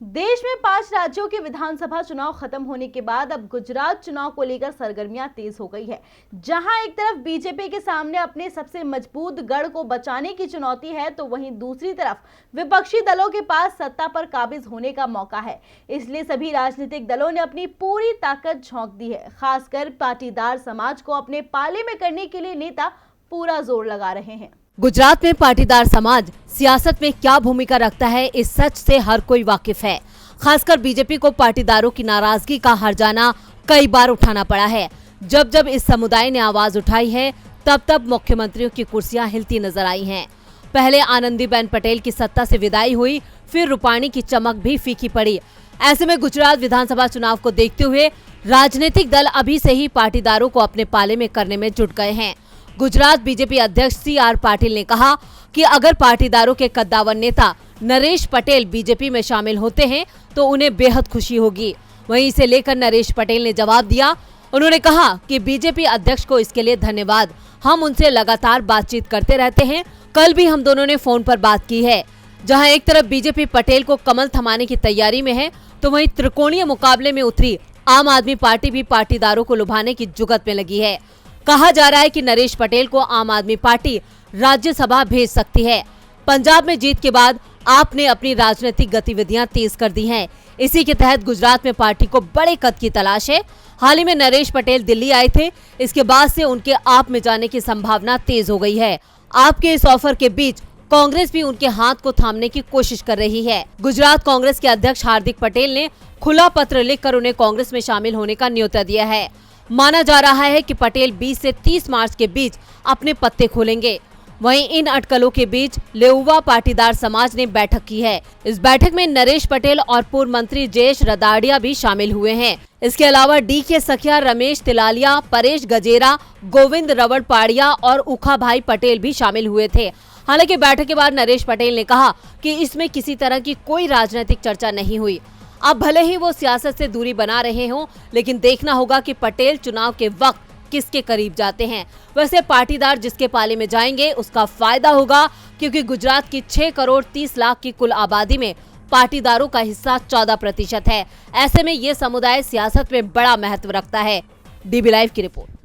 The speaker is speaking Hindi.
देश में 5 राज्यों के विधानसभा चुनाव खत्म होने के बाद अब गुजरात चुनाव को लेकर सरगर्मियां तेज हो गई है। जहां एक तरफ बीजेपी के सामने अपने सबसे मजबूत गढ़ को बचाने की चुनौती है, तो वहीं दूसरी तरफ विपक्षी दलों के पास सत्ता पर काबिज होने का मौका है। इसलिए सभी राजनीतिक दलों ने अपनी पूरी ताकत झोंक दी है। खासकर पाटीदार समाज को अपने पाले में करने के लिए नेता पूरा जोर लगा रहे हैं। गुजरात में पाटीदार समाज सियासत में क्या भूमिका रखता है, इस सच से हर कोई वाकिफ है। खासकर बीजेपी को पाटीदारों की नाराजगी का हर्जाना कई बार उठाना पड़ा है। जब जब इस समुदाय ने आवाज उठाई है, तब तब मुख्यमंत्रियों की कुर्सियां हिलती नजर आई हैं। पहले आनंदीबेन पटेल की सत्ता से विदाई हुई, फिर रूपाणी की चमक भी फीकी पड़ी। ऐसे में गुजरात विधानसभा चुनाव को देखते हुए राजनीतिक दल अभी से ही पाटीदारों को अपने पाले में करने में जुट गए हैं। गुजरात बीजेपी अध्यक्ष CR पाटिल ने कहा कि अगर पाटीदारों के कद्दावर नेता नरेश पटेल बीजेपी में शामिल होते हैं तो उन्हें बेहद खुशी होगी। वहीं इसे लेकर नरेश पटेल ने जवाब दिया। उन्होंने कहा कि बीजेपी अध्यक्ष को इसके लिए धन्यवाद। हम उनसे लगातार बातचीत करते रहते हैं। कल भी हम दोनों ने फोन पर बात की है। जहां एक तरफ बीजेपी पटेल को कमल थमाने की तैयारी में है, तो वहीं त्रिकोणीय मुकाबले में उतरी आम आदमी पार्टी भी पाटीदारों को लुभाने की जुगत में लगी है। कहा जा रहा है कि नरेश पटेल को आम आदमी पार्टी राज्यसभा भेज सकती है। पंजाब में जीत के बाद आप ने अपनी राजनीतिक गतिविधियां तेज कर दी हैं। इसी के तहत गुजरात में पार्टी को बड़े कद की तलाश है। हाल ही में नरेश पटेल दिल्ली आए थे। इसके बाद से उनके आप में जाने की संभावना तेज हो गई है। आपके इस ऑफर के बीच कांग्रेस भी उनके हाथ को थामने की कोशिश कर रही है। गुजरात कांग्रेस के अध्यक्ष हार्दिक पटेल ने खुला पत्र लिखकर उन्हें कांग्रेस में शामिल होने का न्योता दिया है। माना जा रहा है कि पटेल 20 से 30 मार्च के बीच अपने पत्ते खोलेंगे। वहीं इन अटकलों के बीच लेउवा पाटीदार समाज ने बैठक की है। इस बैठक में नरेश पटेल और पूर्व मंत्री जयेश रदाड़िया भी शामिल हुए हैं। इसके अलावा DK सखिया, रमेश तिलालिया, परेश गजेरा, गोविंद रवड़पाड़िया और उखा भाई पटेल भी शामिल हुए थे। हालांकि बैठक के बाद नरेश पटेल ने कहा कि इसमें किसी तरह की कोई राजनीतिक चर्चा नहीं हुई। अब भले ही वो सियासत से दूरी बना रहे हों, लेकिन देखना होगा कि पटेल चुनाव के वक्त किसके करीब जाते हैं। वैसे पाटीदार जिसके पाले में जाएंगे उसका फायदा होगा, क्योंकि गुजरात की 6 करोड़ 30 लाख की कुल आबादी में पाटीदारों का हिस्सा 14% है। ऐसे में ये समुदाय सियासत में बड़ा महत्व रखता है। DB लाइव की रिपोर्ट।